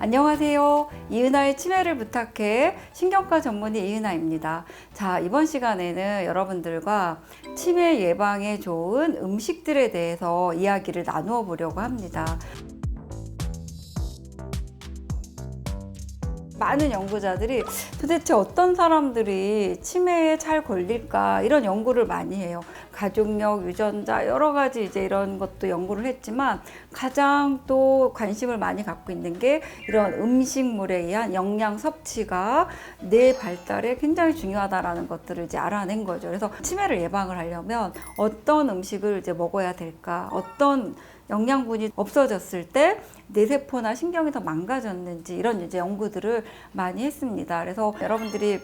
안녕하세요. 이은하의 치매를 부탁해 신경과 전문의 이은하입니다. 자, 이번 시간에는 여러분들과 치매 예방에 좋은 음식들에 대해서 이야기를 나누어 보려고 합니다. 많은 연구자들이 도대체 어떤 사람들이 치매에 잘 걸릴까 이런 연구를 많이 해요. 가족력, 유전자 여러 가지 이제 이런 것도 연구를 했지만 가장 또 관심을 많이 갖고 있는 게 이런 음식물에 의한 영양 섭취가 뇌 발달에 굉장히 중요하다라는 것들을 이제 알아낸 거죠. 그래서 치매를 예방을 하려면 어떤 음식을 이제 먹어야 될까, 어떤 영양분이 없어졌을 때 뇌세포나 신경이 더 망가졌는지 이런 이제 연구들을 많이 했습니다. 그래서 여러분들이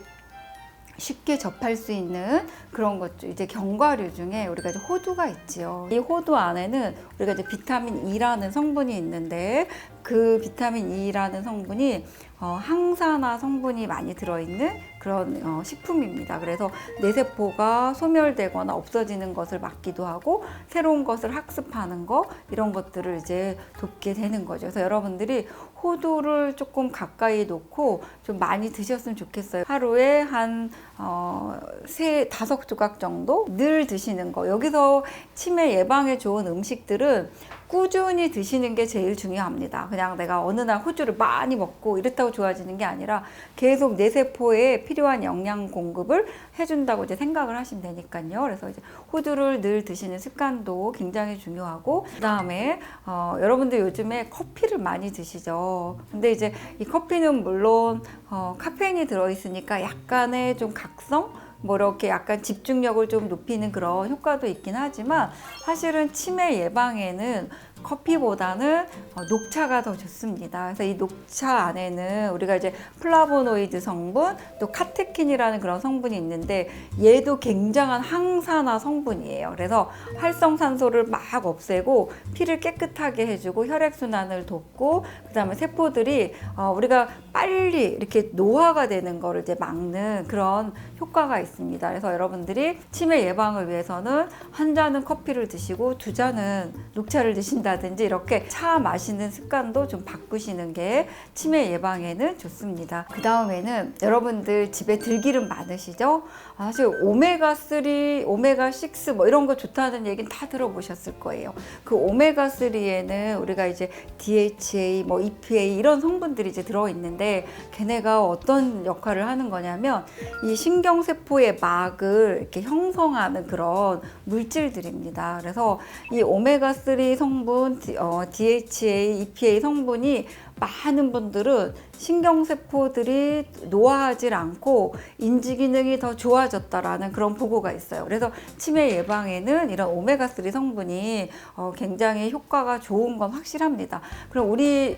쉽게 접할 수 있는 그런 것 중 이제 견과류 중에 우리가 이제 호두가 있지요. 이 호두 안에는 우리가 이제 비타민 E라는 성분이 있는데 그 비타민 E라는 성분이 항산화 성분이 많이 들어있는 그런 식품입니다. 그래서 뇌세포가 소멸되거나 없어지는 것을 막기도 하고 새로운 것을 학습하는 거 이런 것들을 이제 돕게 되는 거죠. 그래서 여러분들이 호두를 조금 가까이 놓고 좀 많이 드셨으면 좋겠어요. 하루에 한 5조각 정도 늘 드시는 거. 여기서 치매 예방에 좋은 음식들은 꾸준히 드시는 게 제일 중요합니다. 그냥 내가 어느 날 호주를 많이 먹고 이렇다고 좋아지는 게 아니라 계속 내 세포에 필요한 영양 공급을 해준다고 이제 생각을 하시면 되니까요. 그래서 이제 호두를 늘 드시는 습관도 굉장히 중요하고, 그 다음에 여러분들 요즘에 커피를 많이 드시죠. 근데 이제 이 커피는 물론 카페인이 들어있으니까 약간의 좀 각성? 뭐 이렇게 약간 집중력을 좀 높이는 그런 효과도 있긴 하지만 사실은 치매 예방에는 커피보다는 녹차가 더 좋습니다. 그래서 이 녹차 안에는 우리가 이제 플라보노이드 성분, 또 카테킨이라는 그런 성분이 있는데 얘도 굉장한 항산화 성분이에요. 그래서 활성산소를 막 없애고 피를 깨끗하게 해주고 혈액순환을 돕고, 그 다음에 세포들이 우리가 빨리 이렇게 노화가 되는 거를 이제 막는 그런 효과가 있습니다. 그래서 여러분들이 치매 예방을 위해서는 한 잔은 커피를 드시고 두 잔은 녹차를 드신다든지 이렇게 차 마시는 습관도 좀 바꾸시는 게 치매 예방에는 좋습니다. 그 다음에는 여러분들 집에 들기름 많으시죠? 사실 오메가3, 오메가6 뭐 이런 거 좋다는 얘기는 다 들어보셨을 거예요. 그 오메가3에는 우리가 이제 DHA, 뭐 EPA 이런 성분들이 이제 들어있는데 걔네가 어떤 역할을 하는 거냐면 이 신경세포의 막을 이렇게 형성하는 그런 물질들입니다. 그래서 이 오메가3 성분, DHA, EPA 성분이 많은 분들은 신경세포들이 노화하지 않고 인지기능이 더 좋아졌다라는 그런 보고가 있어요. 그래서 치매 예방에는 이런 오메가3 성분이 굉장히 효과가 좋은 건 확실합니다. 그럼 우리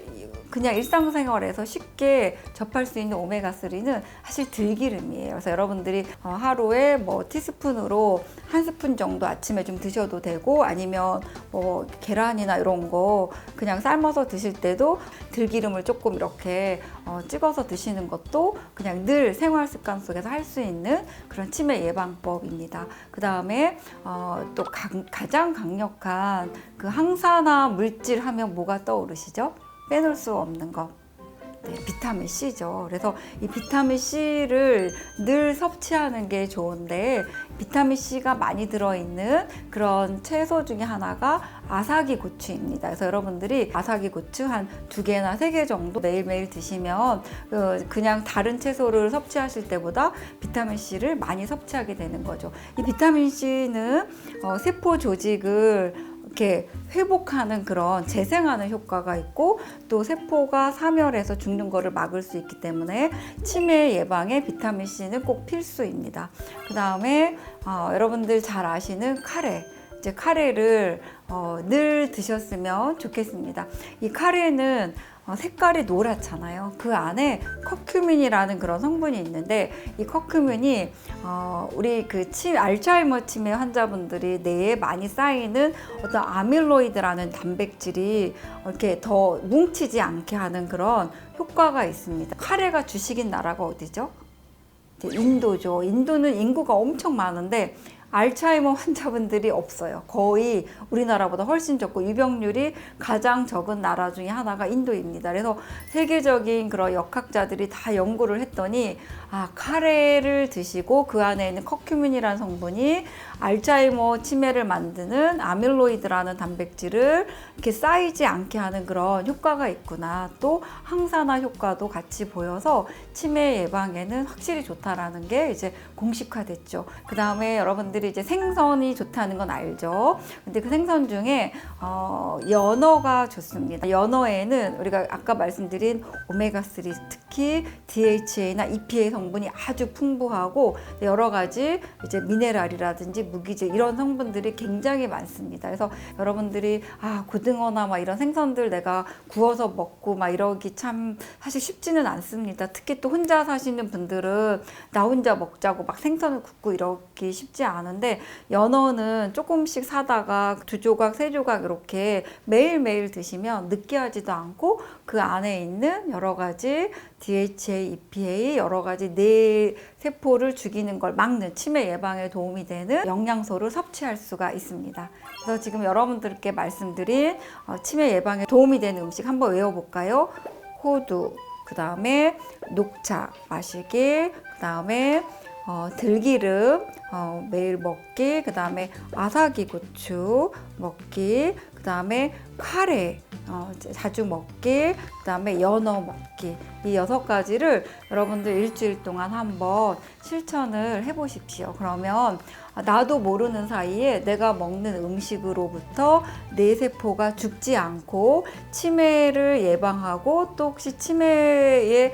그냥 일상생활에서 쉽게 접할 수 있는 오메가3는 사실 들기름이에요. 그래서 여러분들이 하루에 뭐 티스푼으로 한 스푼 정도 아침에 좀 드셔도 되고, 아니면 뭐 계란이나 이런 거 그냥 삶아서 드실 때도 들기름을 조금 이렇게 찍어서 드시는 것도 그냥 늘 생활 습관 속에서 할 수 있는 그런 치매 예방법입니다. 그 다음에 또 가장 강력한 그 항산화 물질 하면 뭐가 떠오르시죠? 빼놓을 수 없는 거. 네, 비타민 C죠. 그래서 이 비타민 C를 늘 섭취하는 게 좋은데, 비타민 C가 많이 들어있는 그런 채소 중에 하나가 아사기 고추입니다. 그래서 여러분들이 아사기 고추 한 2개나 3개 정도 매일매일 드시면 그냥 다른 채소를 섭취하실 때보다 비타민 C를 많이 섭취하게 되는 거죠. 이 비타민 C는 세포 조직을 이렇게 회복하는 그런 재생하는 효과가 있고, 또 세포가 사멸해서 죽는 거를 막을 수 있기 때문에 치매 예방에 비타민 C는 꼭 필수입니다. 그 다음에 여러분들 잘 아시는 카레. 이제 카레를 늘 드셨으면 좋겠습니다. 이 카레는 색깔이 노랗잖아요. 그 안에 커큐민이라는 그런 성분이 있는데, 이 커큐민이 우리 그 알츠하이머 치매 환자분들이 뇌에 많이 쌓이는 어떤 아밀로이드라는 단백질이 이렇게 더 뭉치지 않게 하는 그런 효과가 있습니다. 카레가 주식인 나라가 어디죠? 인도죠. 인도는 인구가 엄청 많은데 알츠하이머 환자분들이 없어요. 거의 우리나라보다 훨씬 적고 유병률이 가장 적은 나라 중에 하나가 인도입니다. 그래서 세계적인 그런 역학자들이 다 연구를 했더니 카레를 드시고 그 안에 있는 커큐민이라는 성분이 알츠하이머 치매를 만드는 아밀로이드라는 단백질을 이렇게 쌓이지 않게 하는 그런 효과가 있구나. 또 항산화 효과도 같이 보여서 치매 예방에는 확실히 좋다라는 게 이제 공식화됐죠. 그 다음에 여러분들이 이제 생선이 좋다는 건 알죠. 근데 그 생선 중에 연어가 좋습니다. 연어에는 우리가 아까 말씀드린 오메가3, 특히 DHA나 EPA 성분이 아주 풍부하고 여러 가지 이제 미네랄이라든지 무기질 이런 성분들이 굉장히 많습니다. 그래서 여러분들이 고등어나 막 이런 생선들 내가 구워서 먹고 막 이러기 참 사실 쉽지는 않습니다. 특히 또 혼자 사시는 분들은 나 혼자 먹자고 막 생선을 굽고 이러기 쉽지 않은데 연어는 조금씩 사다가 2조각, 3조각 이렇게 매일매일 드시면 느끼하지도 않고 그 안에 있는 여러 가지 DHA, EPA 여러 가지 뇌 세포를 죽이는 걸 막는 치매 예방에 도움이 되는 영양소를 섭취할 수가 있습니다. 그래서 지금 여러분들께 말씀드린 치매 예방에 도움이 되는 음식 한번 외워볼까요? 호두, 그 다음에 녹차 마시기, 그 다음에 들기름 매일 먹기, 그 다음에 아사기 고추 먹기, 그 다음에 카레 자주 먹기, 그 다음에 연어 먹기, 이 6가지를 여러분들 일주일 동안 한번 실천을 해보십시오. 그러면 나도 모르는 사이에 내가 먹는 음식으로부터 뇌세포가 죽지 않고 치매를 예방하고 또 혹시 치매에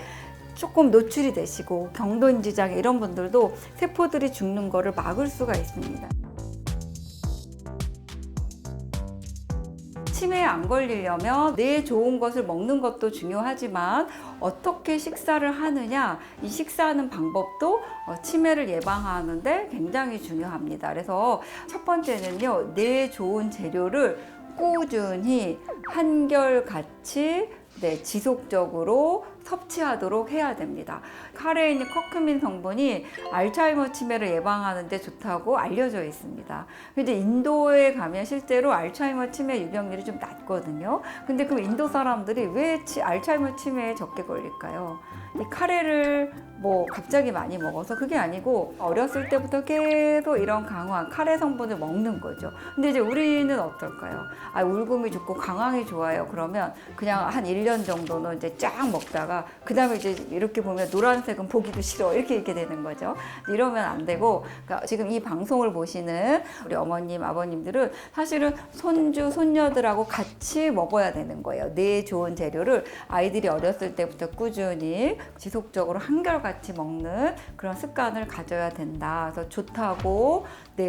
조금 노출이 되시고 경도인지장애 이런 분들도 세포들이 죽는 거를 막을 수가 있습니다. 치매에 안 걸리려면 뇌에 좋은 것을 먹는 것도 중요하지만 어떻게 식사를 하느냐, 이 식사하는 방법도 치매를 예방하는데 굉장히 중요합니다. 그래서 첫 번째는요, 뇌에 좋은 재료를 꾸준히 한결같이 지속적으로 섭취하도록 해야 됩니다. 카레에 있는 커큐민 성분이 알츠하이머 치매를 예방하는 데 좋다고 알려져 있습니다. 근데 인도에 가면 실제로 알츠하이머 치매 유병률이 좀 낮거든요. 근데 그럼 인도 사람들이 왜 알츠하이머 치매에 적게 걸릴까요? 이 카레를 갑자기 많이 먹어서 그게 아니고 어렸을 때부터 계속 이런 강황, 카레 성분을 먹는 거죠. 근데 이제 우리는 어떨까요? 울금이 좋고 강황이 좋아요. 그러면 그냥 한 1년 정도는 이제 쫙 먹다가 그 다음에 이제 이렇게 보면 노란색은 보기도 싫어 이렇게 되는 거죠. 이러면 안 되고, 그러니까 지금 이 방송을 보시는 우리 어머님, 아버님들은 사실은 손주, 손녀들하고 같이 먹어야 되는 거예요. 뇌에 좋은 재료를 아이들이 어렸을 때부터 꾸준히 지속적으로 한결같이 먹는 그런 습관을 가져야 된다. 그래서 좋다고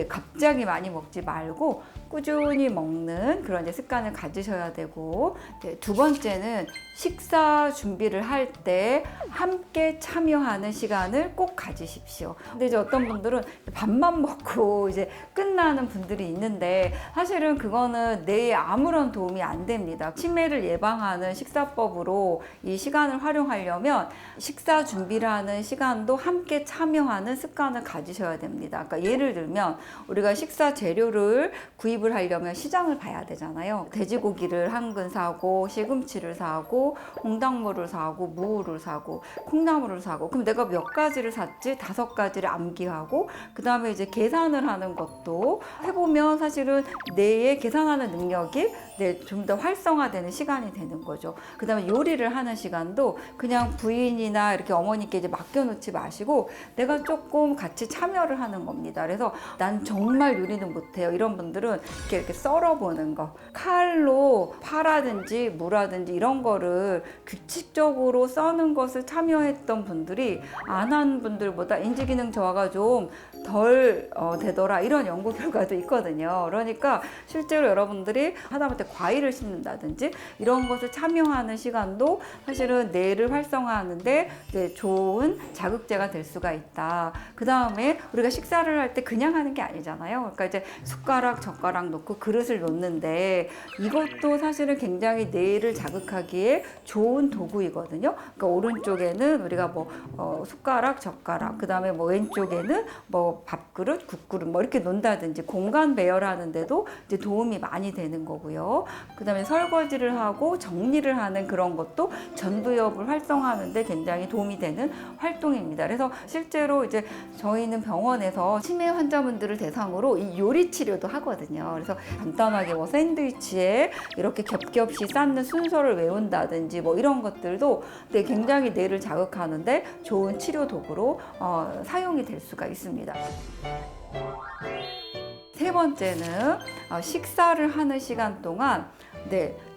갑자기 많이 먹지 말고 꾸준히 먹는 그런 이제 습관을 가지셔야 되고, 두 번째는 식사 준비를 할 때 함께 참여하는 시간을 꼭 가지십시오. 근데 이제 어떤 분들은 밥만 먹고 이제 끝나는 분들이 있는데 사실은 그거는 뇌에 아무런 도움이 안 됩니다. 치매를 예방하는 식사법으로 이 시간을 활용하려면 식사 준비를 하는 시간도 함께 참여하는 습관을 가지셔야 됩니다. 그러니까 예를 들면 우리가 식사 재료를 구입을 하려면 시장을 봐야 되잖아요. 돼지고기를 한 근 사고, 시금치를 사고, 홍당무를 사고, 무를 사고, 콩나물을 사고. 그럼 내가 몇 가지를 샀지? 5가지를 암기하고, 그 다음에 이제 계산을 하는 것도 해보면 사실은 뇌의 계산하는 능력이 좀 더 활성화되는 시간이 되는 거죠. 그 다음에 요리를 하는 시간도 그냥 부인이나 이렇게 어머니께 이제 맡겨놓지 마시고 내가 조금 같이 참여를 하는 겁니다. 그래서 난 정말 요리는 못해요. 이런 분들은 이렇게 썰어보는 거, 칼로 파라든지 무라든지 이런 거를 규칙적으로 써는 것을 참여했던 분들이 안 한 분들보다 인지기능 저하가 좀 덜 되더라, 이런 연구 결과도 있거든요. 그러니까 실제로 여러분들이 하다못해 과일을 씹는다든지 이런 것을 참여하는 시간도 사실은 뇌를 활성화하는데 좋은 자극제가 될 수가 있다. 그 다음에 우리가 식사를 할 때 그냥 하는 게 아니잖아요. 그러니까 이제 숟가락, 젓가락 젓가락 놓고 그릇을 놓는데 이것도 사실은 굉장히 뇌를 자극하기에 좋은 도구이거든요. 그러니까 오른쪽에는 우리가 숟가락, 젓가락, 그 다음에 왼쪽에는 밥그릇, 국그릇 이렇게 놓는다든지 공간 배열하는데도 이제 도움이 많이 되는 거고요. 그 다음에 설거지를 하고 정리를 하는 그런 것도 전두엽을 활성화하는데 굉장히 도움이 되는 활동입니다. 그래서 실제로 이제 저희는 병원에서 치매 환자분들을 대상으로 이 요리 치료도 하거든요. 그래서 간단하게 샌드위치에 이렇게 겹겹이 쌓는 순서를 외운다든지 이런 것들도 굉장히 뇌를 자극하는데 좋은 치료 도구로 사용이 될 수가 있습니다. 세 번째는 식사를 하는 시간 동안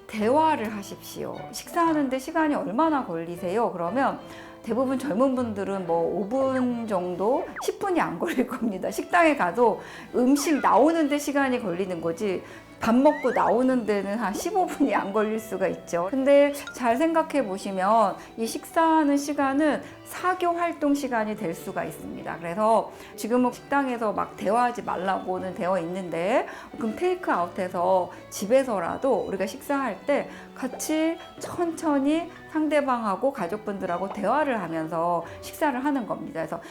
대화를 하십시오. 식사하는데 시간이 얼마나 걸리세요? 그러면 대부분 젊은 분들은 5분 정도, 10분이 안 걸릴 겁니다. 식당에 가도 음식 나오는데 시간이 걸리는 거지 밥 먹고 나오는 데는 한 15분이 안 걸릴 수가 있죠. 근데 잘 생각해 보시면 이 식사하는 시간은 사교 활동 시간이 될 수가 있습니다. 그래서 지금은 식당에서 막 대화하지 말라고는 되어 있는데 그럼 테이크아웃해서 집에서라도 우리가 식사할 때 같이 천천히 상대방하고 가족분들하고 대화를 하면서 식사를 하는 겁니다. 그래서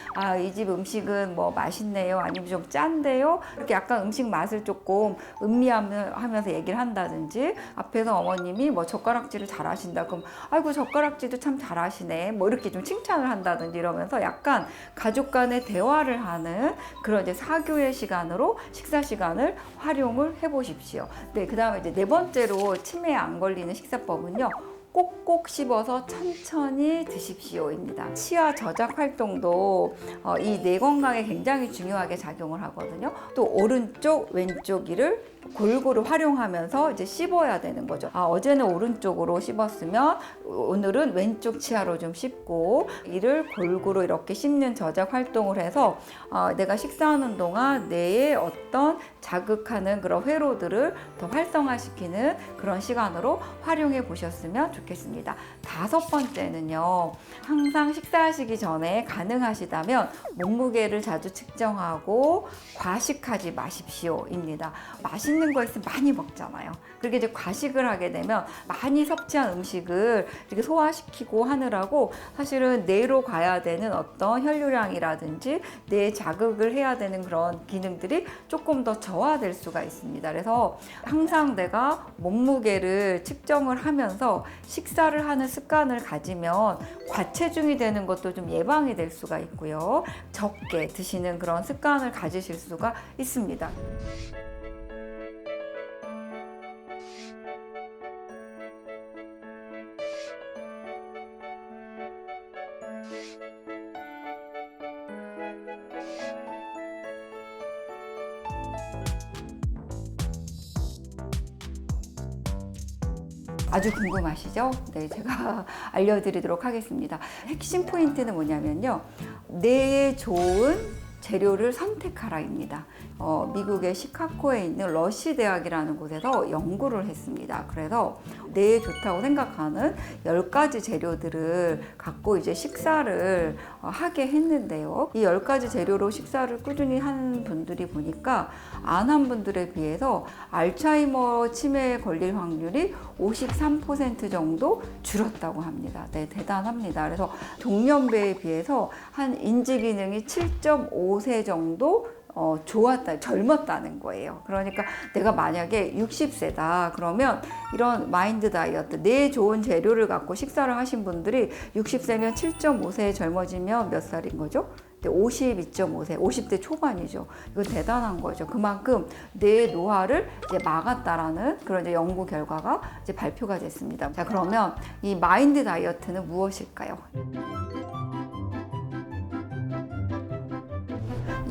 이 집 음식은 맛있네요, 아니면 좀 짠데요, 이렇게 약간 음식 맛을 조금 음미하면서 얘기를 한다든지, 앞에서 어머님이 젓가락질을 잘하신다 그럼 아이고 젓가락질도 참 잘하시네 이렇게 좀 칭찬을 한다든지 이러면서 약간 가족 간의 대화를 하는 그런 이제 사교의 시간으로 식사 시간을 활용을 해 보십시오. 그 다음에 이제 네 번째로 치매에 안 걸리는 식사법은요, 꼭꼭 씹어서 천천히 드십시오입니다. 치아 저작 활동도 이 뇌 건강에 굉장히 중요하게 작용을 하거든요. 또 오른쪽, 왼쪽 이를 골고루 활용하면서 이제 씹어야 되는 거죠. 어제는 오른쪽으로 씹었으면 오늘은 왼쪽 치아로 좀 씹고, 이를 골고루 이렇게 씹는 저작 활동을 해서 내가 식사하는 동안 뇌에 어떤 자극하는 그런 회로들을 더 활성화시키는 그런 시간으로 활용해 보셨으면 좋겠습니다. 다섯 번째는요, 항상 식사하시기 전에 가능하시다면 몸무게를 자주 측정하고 과식하지 마십시오입니다. 맛있는 거 있으면 많이 먹잖아요. 그렇게 이제 과식을 하게 되면 많이 섭취한 음식을 이렇게 소화시키고 하느라고 사실은 뇌로 가야 되는 어떤 혈류량이라든지 뇌 자극을 해야 되는 그런 기능들이 조금 더 저하될 수가 있습니다. 그래서 항상 내가 몸무게를 측정을 하면서 식사를 하는 습관을 가지면 과체중이 되는 것도 좀 예방이 될 수가 있고요. 적게 드시는 그런 습관을 가지실 수가 있습니다. 아주 궁금하시죠? 네, 제가 알려드리도록 하겠습니다. 핵심 포인트는 뭐냐면요, 뇌에 좋은 재료를 선택하라입니다. 미국의 시카고에 있는 러시 대학이라는 곳에서 연구를 했습니다. 그래서 뇌에 좋다고 생각하는 10가지 재료들을 갖고 이제 식사를 하게 했는데요. 이 10가지 재료로 식사를 꾸준히 하는 분들이 보니까 안 한 분들에 비해서 알츠하이머 치매에 걸릴 확률이 53% 정도 줄었다고 합니다. 네, 대단합니다. 그래서 동년배에 비해서 한 인지 기능이 7.5세 정도 젊었다는 거예요. 그러니까 내가 만약에 60세다 그러면 이런 마인드 다이어트, 뇌 좋은 재료를 갖고 식사를 하신 분들이 60세면 7.5세 젊어지면 몇 살인 거죠? 52.5세, 50대 초반이죠. 이거 대단한 거죠. 그만큼 뇌의 노화를 이제 막았다라는 그런 이제 연구 결과가 이제 발표가 됐습니다. 자, 그러면 이 마인드 다이어트는 무엇일까요?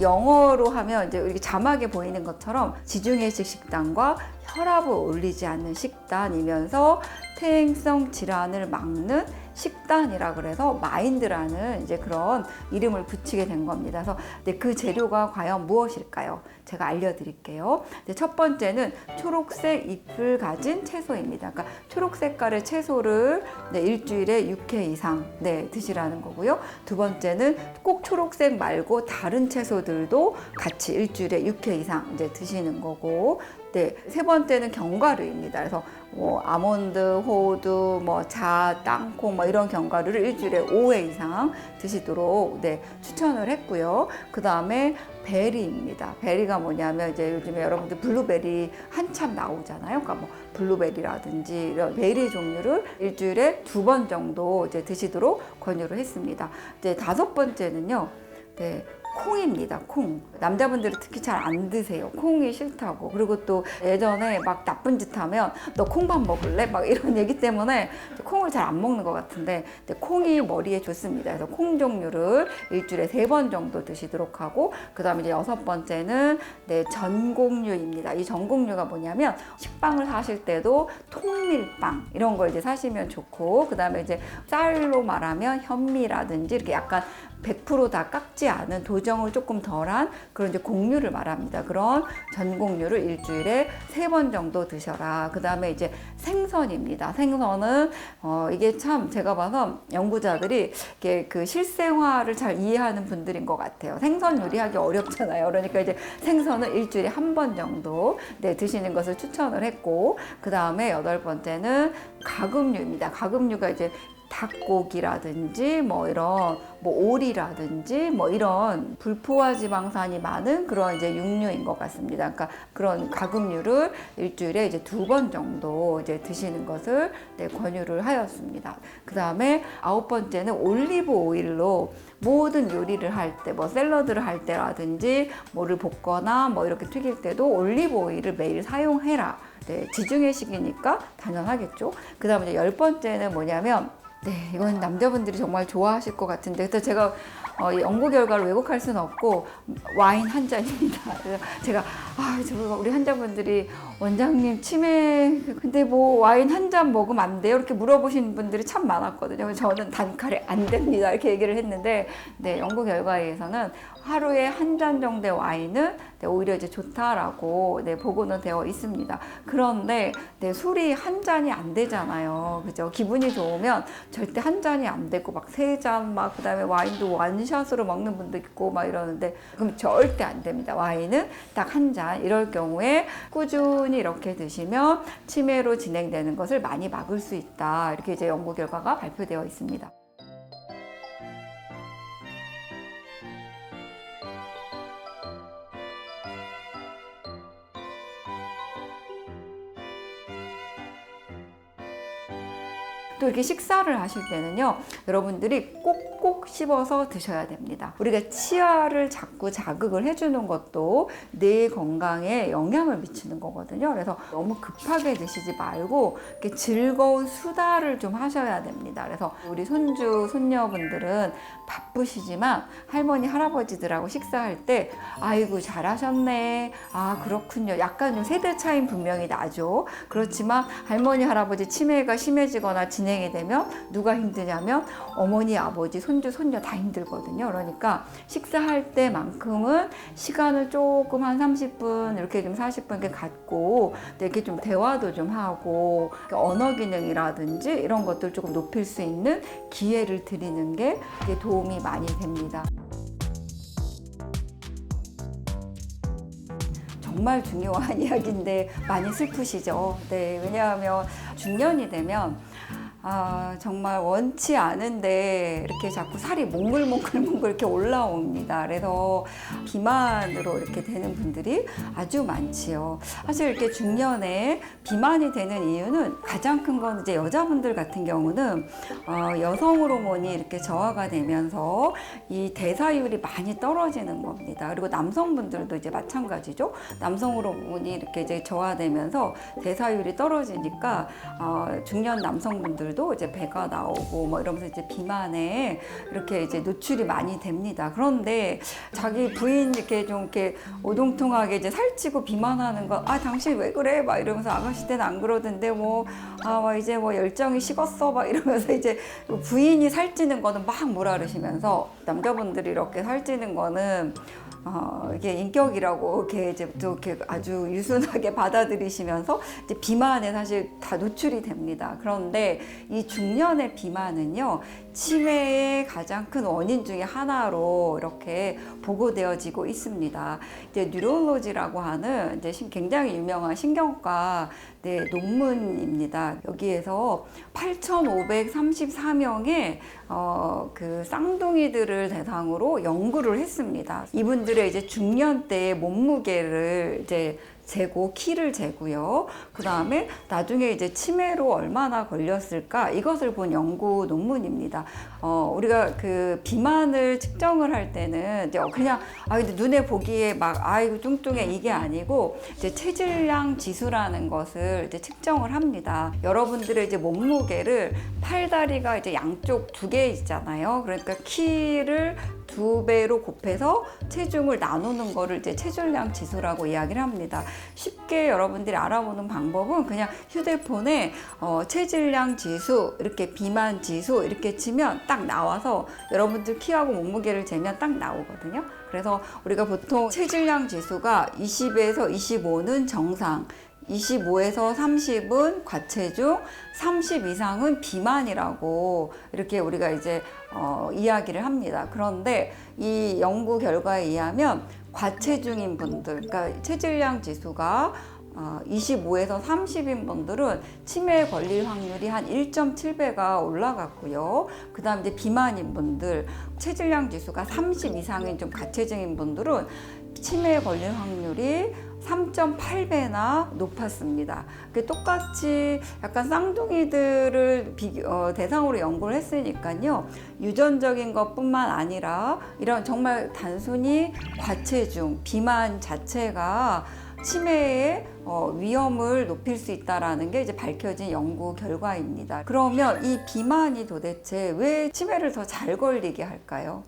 영어로 하면 이제 이렇게 자막에 보이는 것처럼 지중해식 식단과 혈압을 올리지 않는 식단이면서 퇴행성 질환을 막는 식단이라 그래서 마인드라는 이제 그런 이름을 붙이게 된 겁니다. 그래서 그 재료가 과연 무엇일까요? 제가 알려드릴게요. 첫 번째는 초록색 잎을 가진 채소입니다. 그러니까 초록 색깔의 채소를 일주일에 6회 이상 드시라는 거고요. 두 번째는 꼭 초록색 말고 다른 채소들도 같이 일주일에 6회 이상 이제 드시는 거고, 네, 세 번째는 견과류입니다. 그래서 뭐 아몬드, 호두, 뭐 자, 땅콩 뭐 이런 견과류를 일주일에 5회 이상 드시도록 네, 추천을 했고요. 그 다음에 베리입니다. 베리가 뭐냐면 이제 요즘에 여러분들 블루베리 한참 나오잖아요. 그러니까 뭐 블루베리라든지 이런 베리 종류를 일주일에 2번 정도 이제 드시도록 권유를 했습니다. 이제 5번째는요. 네, 콩입니다. 콩. 남자분들은 특히 잘 안 드세요. 콩이 싫다고. 그리고 또 예전에 막 나쁜 짓 하면 너 콩밥 먹을래? 막 이런 얘기 때문에 콩을 잘 안 먹는 것 같은데 콩이 머리에 좋습니다. 그래서 콩 종류를 일주일에 3번 정도 드시도록 하고 그 다음에 이제 6번째는 네, 전곡류입니다. 이 전곡류가 뭐냐면 식빵을 사실 때도 통밀빵 이런 걸 이제 사시면 좋고 그 다음에 이제 쌀로 말하면 현미라든지 이렇게 약간 100% 다 깎지 않은 도정을 조금 덜한 그런 이제 곡류를 말합니다. 그런 전곡류를 일주일에 3번 정도 드셔라. 그 다음에 이제 생선입니다. 생선은 이게 참 제가 봐서 연구자들이 이게 그 실생활을 잘 이해하는 분들인 것 같아요. 생선 요리하기 어렵잖아요. 그러니까 이제 생선은 일주일에 1번 정도 네, 드시는 것을 추천을 했고 그 다음에 8번째는 가금류입니다. 가금류가 이제 닭고기라든지 뭐 이런 뭐 오리라든지 뭐 이런 불포화 지방산이 많은 그런 이제 육류인 것 같습니다. 그러니까 그런 가금류를 일주일에 이제 2번 정도 이제 드시는 것을 네, 권유를 하였습니다. 그 다음에 9번째는 올리브 오일로 모든 요리를 할 때, 뭐 샐러드를 할 때라든지 뭐를 볶거나 뭐 이렇게 튀길 때도 올리브 오일을 매일 사용해라. 네, 지중해 시기니까 당연하겠죠. 그 다음에 이제 10번째는 뭐냐면 네, 이건 남자분들이 정말 좋아하실 것 같은데, 그래서 제가 연구 결과를 왜곡할 수는 없고 와인 한 잔입니다. 그래서 제가 저 우리 환자분들이 원장님 치매 근데 뭐 와인 한 잔 먹으면 안 돼요? 이렇게 물어보시는 분들이 참 많았거든요. 저는 단칼에 안 됩니다 이렇게 얘기를 했는데 네, 연구 결과에 의해서는 하루에 한 잔 정도의 와인은 네, 오히려 이제 좋다라고 네, 보고는 되어 있습니다. 그런데 네, 술이 한 잔이 안 되잖아요. 그죠? 기분이 좋으면 절대 한 잔이 안 되고 막 3잔 막 그다음에 와인도 원샷으로 먹는 분도 있고 막 이러는데 그럼 절대 안 됩니다. 와인은 딱 한 잔. 이럴 경우에 꾸준히 이렇게 드시면 치매로 진행되는 것을 많이 막을 수 있다. 이렇게 이제 연구 결과가 발표되어 있습니다. 또 이렇게 식사를 하실 때는요, 여러분들이 꼭꼭 씹어서 드셔야 됩니다. 우리가 치아를 자꾸 자극을 해주는 것도 뇌 건강에 영향을 미치는 거거든요. 그래서 너무 급하게 드시지 말고 이렇게 즐거운 수다를 좀 하셔야 됩니다. 그래서 우리 손주, 손녀분들은 바쁘시지만 할머니, 할아버지들하고 식사할 때 아이고 잘하셨네. 아 그렇군요. 약간 좀 세대 차이는 분명히 나죠. 그렇지만 할머니, 할아버지 치매가 심해지거나 진행이 되면 누가 힘드냐면 어머니, 아버지, 손주, 손녀 다 힘들거든요. 그러니까 식사할 때만큼은 시간을 조금 한 30분 이렇게 좀 40분 이렇게 갖고 이렇게 좀 대화도 좀 하고 언어 기능이라든지 이런 것들 조금 높일 수 있는 기회를 드리는 게 도움이 많이 됩니다. 정말 중요한 이야기인데 많이 슬프시죠? 네, 왜냐하면 중년이 되면 정말 원치 않은데 이렇게 자꾸 살이 몽글몽글 이렇게 올라옵니다. 그래서 비만으로 이렇게 되는 분들이 아주 많지요. 사실 이렇게 중년에 비만이 되는 이유는 가장 큰 건 이제 여자분들 같은 경우는 여성 호르몬이 이렇게 저하가 되면서 이 대사율이 많이 떨어지는 겁니다. 그리고 남성분들도 이제 마찬가지죠. 남성 호르몬이 이렇게 이제 저하되면서 대사율이 떨어지니까 중년 남성분들 도 이제 배가 나오고 뭐 이러면서 이제 비만에 이렇게 이제 노출이 많이 됩니다. 그런데 자기 부인 이렇게 좀 이렇게 오동통하게 이제 살찌고 비만하는 거, 당신 왜 그래? 막 이러면서 아가씨 때는 안 그러던데 이제 열정이 식었어 막 이러면서 이제 부인이 살찌는 거는 막 뭐라 그러시면서 남자분들이 이렇게 살찌는 거는 이게 인격이라고 이렇게 이제 또 이렇게 아주 유순하게 받아들이시면서 이제 비만에 사실 다 노출이 됩니다. 그런데 이 중년의 비만은요, 치매의 가장 큰 원인 중에 하나로 이렇게 보고되어지고 있습니다. 이제 뉴럴로지라고 하는 이제 굉장히 유명한 신경과 논문입니다. 여기에서 8,534명의 그 쌍둥이들을 대상으로 연구를 했습니다. 이분들의 이제 중년 때의 몸무게를 이제 재고, 키를 재고요. 그 다음에 나중에 이제 치매로 얼마나 걸렸을까, 이것을 본 연구 논문입니다. 우리가 그 비만을 측정을 할 때는 이제 그냥, 근데 눈에 보기에 막, 아이고, 뚱뚱해, 이게 아니고, 이제 체질량 지수라는 것을 이제 측정을 합니다. 여러분들의 이제 몸무게를 팔다리가 이제 양쪽 2개 있잖아요. 그러니까 키를 2배로 곱해서 체중을 나누는 거를 이제 체질량 지수라고 이야기를 합니다. 쉽게 여러분들이 알아보는 방법은 그냥 휴대폰에 체질량 지수, 이렇게 비만 지수 이렇게 치면 딱 나와서 여러분들 키하고 몸무게를 재면 딱 나오거든요. 그래서 우리가 보통 체질량 지수가 20에서 25는 정상, 25에서 30은 과체중, 30 이상은 비만이라고 이렇게 우리가 이제 이야기를 합니다. 그런데 이 연구 결과에 의하면 과체중인 분들, 그러니까 체질량 지수가 25에서 30인 분들은 치매에 걸릴 확률이 한 1.7배가 올라갔고요. 그 다음 이제 비만인 분들, 체질량 지수가 30 이상인 좀 과체중인 분들은 치매에 걸릴 확률이 3.8배나 높았습니다. 똑같이 약간 쌍둥이들을 대상으로 연구를 했으니까요. 유전적인 것뿐만 아니라 이런 정말 단순히 과체중, 비만 자체가 치매의 위험을 높일 수 있다는 게 이제 밝혀진 연구 결과입니다. 그러면 이 비만이 도대체 왜 치매를 더 잘 걸리게 할까요?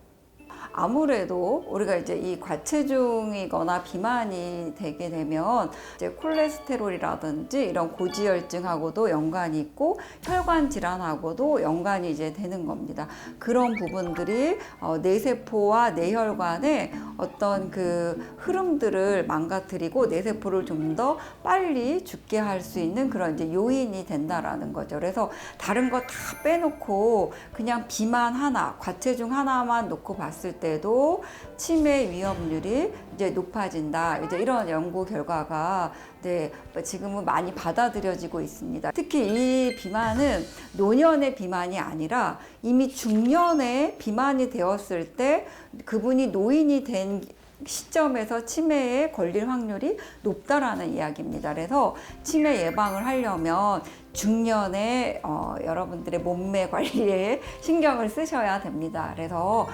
아무래도 우리가 이제 이 과체중이거나 비만이 되게 되면 이제 콜레스테롤이라든지 이런 고지혈증하고도 연관이 있고 혈관 질환하고도 연관이 이제 되는 겁니다. 그런 부분들이 뇌세포와 뇌혈관의 어떤 그 흐름들을 망가뜨리고 뇌세포를 좀 더 빨리 죽게 할 수 있는 그런 이제 요인이 된다라는 거죠. 그래서 다른 거 다 빼놓고 그냥 비만 하나, 과체중 하나만 놓고 봤을 때도 치매 위험률이 이제 높아진다. 이제 이런 연구 결과가 지금은 많이 받아들여지고 있습니다. 특히 이 비만은 노년의 비만이 아니라 이미 중년의 비만이 되었을 때 그분이 노인이 된 시점에서 치매에 걸릴 확률이 높다라는 이야기입니다. 그래서 치매 예방을 하려면 중년에 여러분들의 몸매 관리에 신경을 쓰셔야 됩니다. 그래서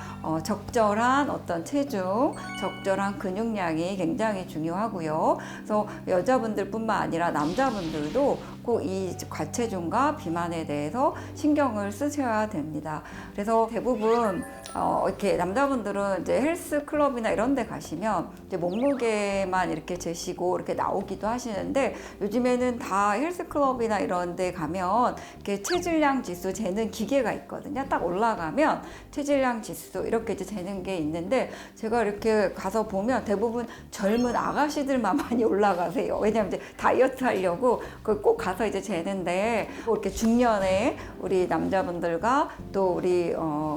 적절한 어떤 체중, 적절한 근육량이 굉장히 중요하고요. 그래서 여자분들뿐만 아니라 남자분들도 꼭 이 과체중과 비만에 대해서 신경을 쓰셔야 됩니다. 그래서 대부분 이렇게 남자분들은 이제 헬스 클럽이나 이런 데 가시면 이제 몸무게만 이렇게 재시고 이렇게 나오기도 하시는데, 요즘에는 다 헬스 클럽이나 이런 데 가면 이렇게 체질량 지수 재는 기계가 있거든요. 딱 올라가면 체질량 지수 이렇게 이제 재는 게 있는데, 제가 이렇게 가서 보면 대부분 젊은 아가씨들만 많이 올라가세요. 왜냐하면 이제 다이어트 하려고 꼭 가서 이제 재는데, 이렇게 중년에 우리 남자분들과 또 우리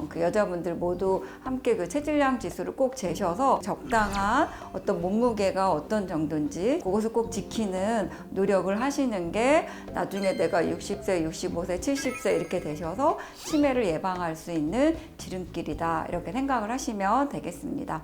그 여자분들 모두 함께 그 체질량 지수를 꼭 재셔서 적당한 어떤 몸무게가 어떤 정도인지 그것을 꼭 지키는 노력을 하시는 게 나중에 내가 60세, 65세, 70세 이렇게 되셔서 치매를 예방할 수 있는 지름길이다, 이렇게 생각을 하시면 되겠습니다.